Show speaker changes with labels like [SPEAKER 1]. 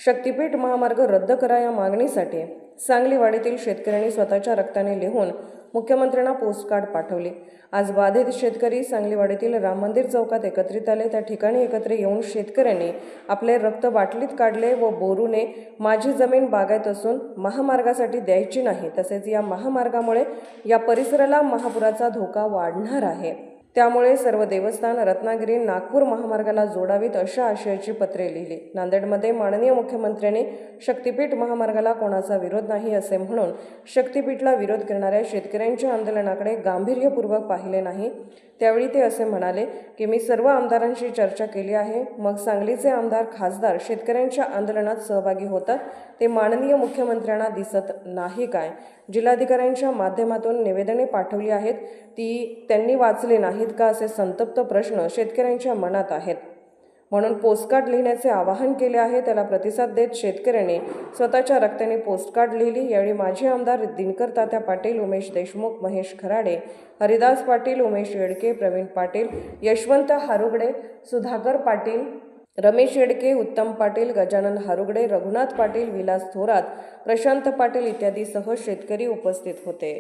[SPEAKER 1] शक्तीपीठ महामार्ग रद्द करा या मागणीसाठी सांगलीवाडीतील शेतकऱ्यांनी स्वतःच्या रक्ताने लिहून मुख्यमंत्र्यांना पोस्टकार्ड पाठवले। आज बाधित शेतकरी सांगलीवाडीतील राम मंदिर चौकात एकत्रित आले। त्या ठिकाणी एकत्र येऊन शेतकऱ्यांनी आपले रक्त बाटलीत काढले व बोरूने माझी जमीन बागायत असून महामार्गासाठी द्यायची नाही, तसेच या महामार्गामुळे या परिसराला महापुराचा धोका वाढणार आहे, त्यामुळे सर्व देवस्थान रत्नागिरी नागपूर महामार्गाला जोडावीत अशा आशयाची पत्रे लिहिली। नांदेडमध्ये माननीय मुख्यमंत्र्यांनी शक्तीपीठ महामार्गाला कोणाचा विरोध नाही असे म्हणून शक्तीपीठला विरोध करणाऱ्या शेतकऱ्यांच्या आंदोलनाकडे गांभीर्यपूर्वक पाहिले नाही। त्यावेळी ते असे म्हणाले की मी सर्व आमदारांशी चर्चा केली आहे, मग सांगलीचे आमदार खासदार शेतकऱ्यांच्या आंदोलनात सहभागी होतात ते माननीय मुख्यमंत्र्यांना दिसत नाही काय? जिल्हाधिकाऱ्यांच्या माध्यमातून निवेदने पाठवली आहेत, ती त्यांनी वाचले नाहीत का असे संतप्त प्रश्न शेतकऱ्यांच्या मनात आहेत, म्हणून पोस्टकार्ड लिहिण्याचे आवाहन केले आहे। त्याला प्रतिसाद देत शेतकऱ्यांनी स्वतःच्या रक्ताने पोस्टकार्ड लिहिली। यावेळी माजी आमदार दिनकर तात्या पाटील, उमेश देशमुख, महेश खराडे, हरिदास पाटील, उमेश येडके, प्रवीण पाटील, यशवंत हारुगडे, सुधाकर पाटील, रमेश येडके, उत्तम पाटील, गजानन हारुगडे, रघुनाथ पाटील, विलास थोरात, प्रशांत पाटील इत्यादीसह शेतकरी उपस्थित होते।